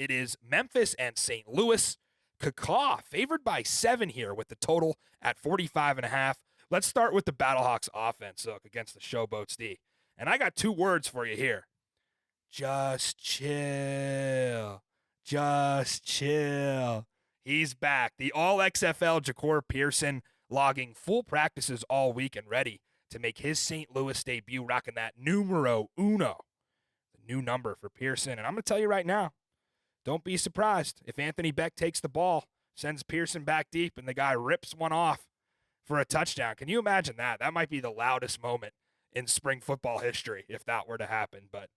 It is Memphis and St. Louis. Jahcour favored by 7 here with the total at 45.5. Let's start with the Battlehawks offense look against the Showboats D. And I got 2 words for you here. Just chill. Just chill. He's back. The all-XFL Jahcour Pearson logging full practices all week and ready to make his St. Louis debut, rocking that numero uno, the new number for Pearson. And I'm going to tell you right now, don't be surprised if Anthony Beck takes the ball, sends Pearson back deep, and the guy rips one off for a touchdown. Can you imagine that? That might be the loudest moment in spring football history if that were to happen, but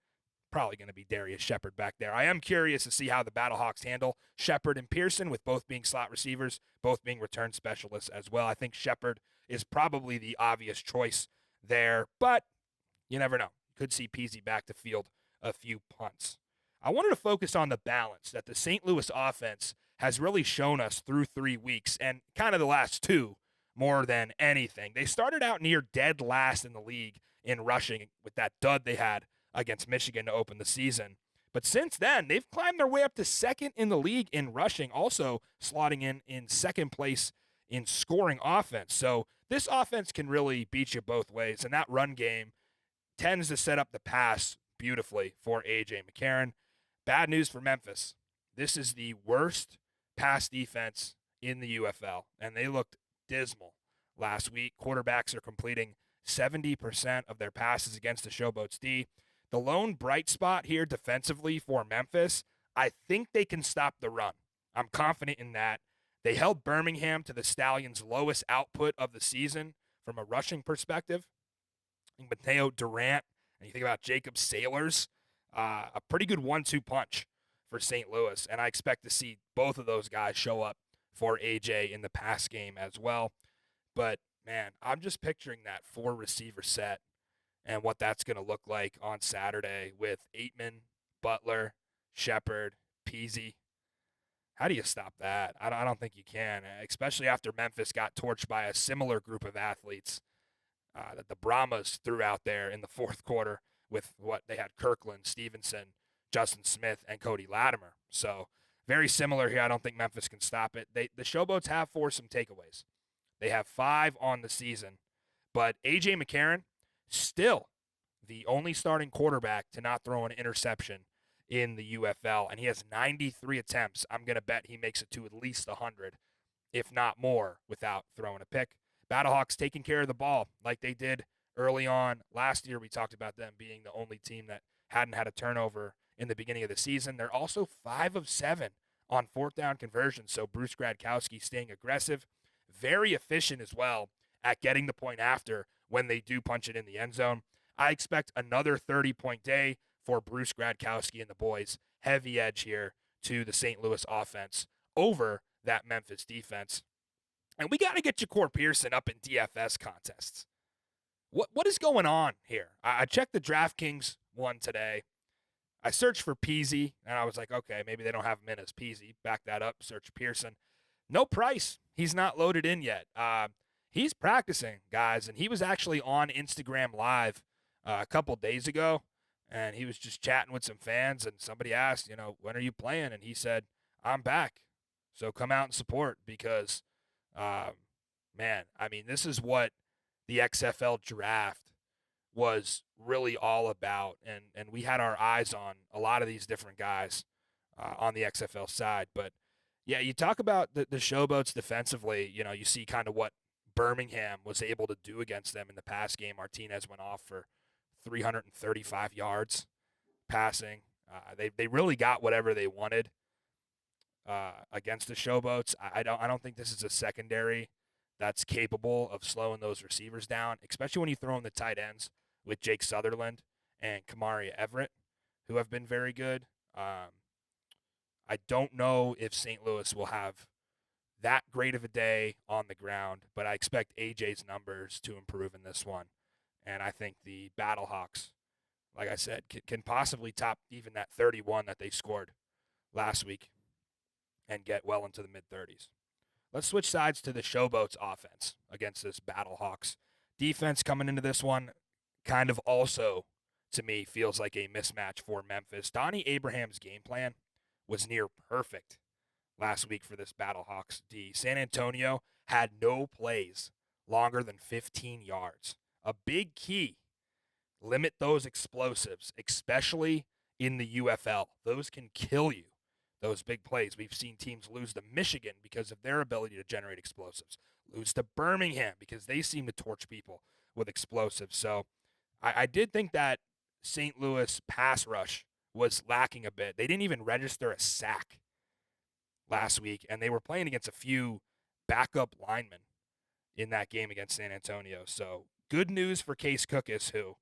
probably going to be Darius Shepard back there. I am curious to see how the Battlehawks handle Shepard and Pearson, with both being slot receivers, both being return specialists as well. I think Shepard is probably the obvious choice there, but you never know. Could see Peasy back to field a few punts. I wanted to focus on the balance that the St. Louis offense has really shown us through 3 weeks, and kind of the last 2 more than anything. They started out near dead last in the league in rushing with that dud they had against Michigan to open the season. But since then, they've climbed their way up to second in the league in rushing, also slotting in second place in scoring offense. So this offense can really beat you both ways, and that run game tends to set up the pass beautifully for A.J. McCarron. Bad news for Memphis. This is the worst pass defense in the UFL, and they looked dismal last week. Quarterbacks are completing 70% of their passes against the Showboats D. The lone bright spot here defensively for Memphis, I think they can stop the run. I'm confident in that. They held Birmingham to the Stallions' lowest output of the season from a rushing perspective. And Mateo Durant, and you think about Jacob Sailors, a pretty good 1-2 punch for St. Louis. And I expect to see both of those guys show up for AJ in the pass game as well. But, man, I'm just picturing that 4-receiver set and what that's going to look like on Saturday with Aitman, Butler, Shepard, Peasy. How do you stop that? I don't think you can, especially after Memphis got torched by a similar group of athletes that the Brahmas threw out there in the fourth quarter with what they had: Kirkland, Stevenson, Justin Smith, and Cody Latimer. So very similar here. I don't think Memphis can stop it. The Showboats have forced some takeaways. They have 5 on the season, but A.J. McCarron, still the only starting quarterback to not throw an interception in the UFL, and he has 93 attempts. I'm going to bet he makes it to at least 100, if not more, without throwing a pick. Battlehawks taking care of the ball like they did early on. Last year, we talked about them being the only team that hadn't had a turnover in the beginning of the season. They're also 5 of 7 on 4th down conversions, so Bruce Gradkowski staying aggressive, very efficient as well at getting the point after when they do punch it in the end zone. I expect another 30-point day for Bruce Gradkowski and the boys. Heavy edge here to the St. Louis offense over that Memphis defense. And we got to get Jahcour Pearson up in DFS contests. What is going on here? I checked the DraftKings one today. I searched for Peasy, and I was like, okay, maybe they don't have him in as Peasy. Back that up, search Pearson. No price. He's not loaded in yet. He's practicing, guys, and he was actually on Instagram Live a couple days ago, and he was just chatting with some fans, and somebody asked, when are you playing? And he said, I'm back, so come out and support because, this is what the XFL draft was really all about, and we had our eyes on a lot of these different guys on the XFL side. But, yeah, you talk about the Showboats defensively, you see kind of what Birmingham was able to do against them in the pass game. Martinez went off for 335 yards passing. They really got whatever they wanted against the Showboats. I don't think this is a secondary that's capable of slowing those receivers down, especially when you throw in the tight ends with Jake Sutherland and Kamari Everett, who have been very good. I don't know if St. Louis will have that great of a day on the ground, but I expect AJ's numbers to improve in this one. And I think the Battlehawks, like I said, can possibly top even that 31 that they scored last week and get well into the mid-30s. Let's switch sides to the Showboats offense against this Battlehawks defense coming into this one. Kind of also, to me, feels like a mismatch for Memphis. Donnie Abraham's game plan was near perfect last week for this Battlehawks D. San Antonio had no plays longer than 15 yards. A big key, limit those explosives, especially in the UFL. Those can kill you, those big plays. We've seen teams lose to Michigan because of their ability to generate explosives, lose to Birmingham because they seem to torch people with explosives. So I did think that St. Louis pass rush was lacking a bit. They didn't even register a sack last week, and they were playing against a few backup linemen in that game against San Antonio. So good news for Case Cookus, who,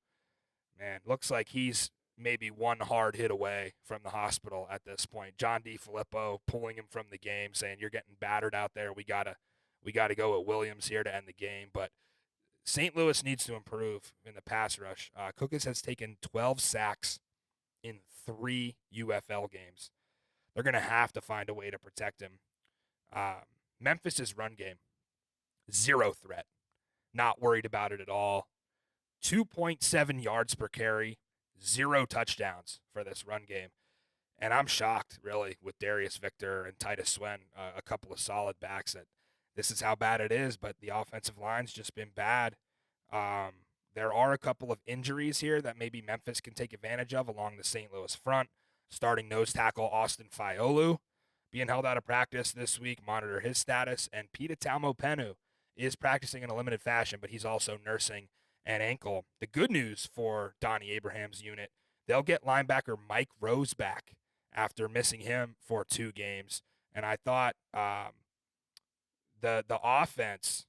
man, looks like he's maybe one hard hit away from the hospital at this point. John DeFilippo pulling him from the game, saying, "You're getting battered out there. We gotta go with Williams here to end the game." But St. Louis needs to improve in the pass rush. Cookus has taken 12 sacks in 3 UFL games. They're going to have to find a way to protect him. Memphis' run game, 0 threat. Not worried about it at all. 2.7 yards per carry, 0 touchdowns for this run game. And I'm shocked, really, with Darius Victor and Titus Swen, a couple of solid backs, that this is how bad it is, but the offensive line's just been bad. There are a couple of injuries here that maybe Memphis can take advantage of along the St. Louis front. Starting nose tackle Austin Fiolu being held out of practice this week. Monitor his status. And Pita Talmopenu is practicing in a limited fashion, but he's also nursing an ankle. The good news for Donnie Abraham's unit, they'll get linebacker Mike Rose back after missing him for 2 games. And I thought the offense,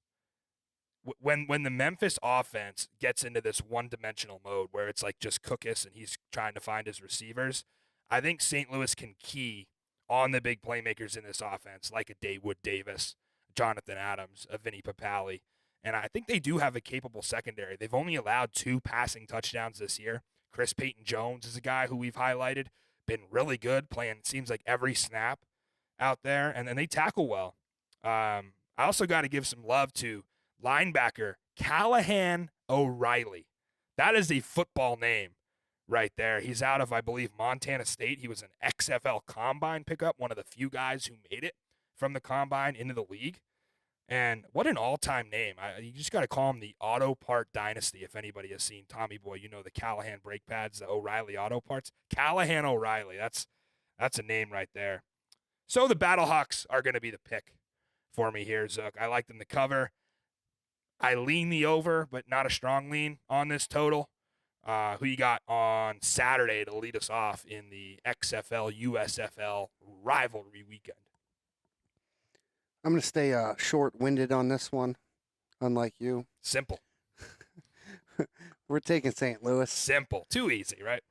when the Memphis offense gets into this one-dimensional mode where it's like just Cookus and he's trying to find his receivers, I think St. Louis can key on the big playmakers in this offense, like a Daywood Davis, Jonathan Adams, a Vinny Papali. And I think they do have a capable secondary. They've only allowed 2 passing touchdowns this year. Chris Payton-Jones is a guy who we've highlighted, been really good, playing, it seems like, every snap out there. And then they tackle well. I also got to give some love to linebacker Callahan O'Reilly. That is a football name right there. He's out of, I believe, Montana State. He was an XFL Combine pickup, one of the few guys who made it from the Combine into the league. And what an all-time name. You just got to call him the Auto Part Dynasty. If anybody has seen Tommy Boy, you know the Callahan brake pads, the O'Reilly Auto Parts. Callahan O'Reilly, that's a name right there. So the Battlehawks are going to be the pick for me here, Zook. I like them to cover. I lean the over, but not a strong lean on this total. Who you got on Saturday to lead us off in the XFL USFL rivalry weekend? I'm going to stay short-winded on this one, unlike you. Simple. We're taking St. Louis. Simple. Too easy, right?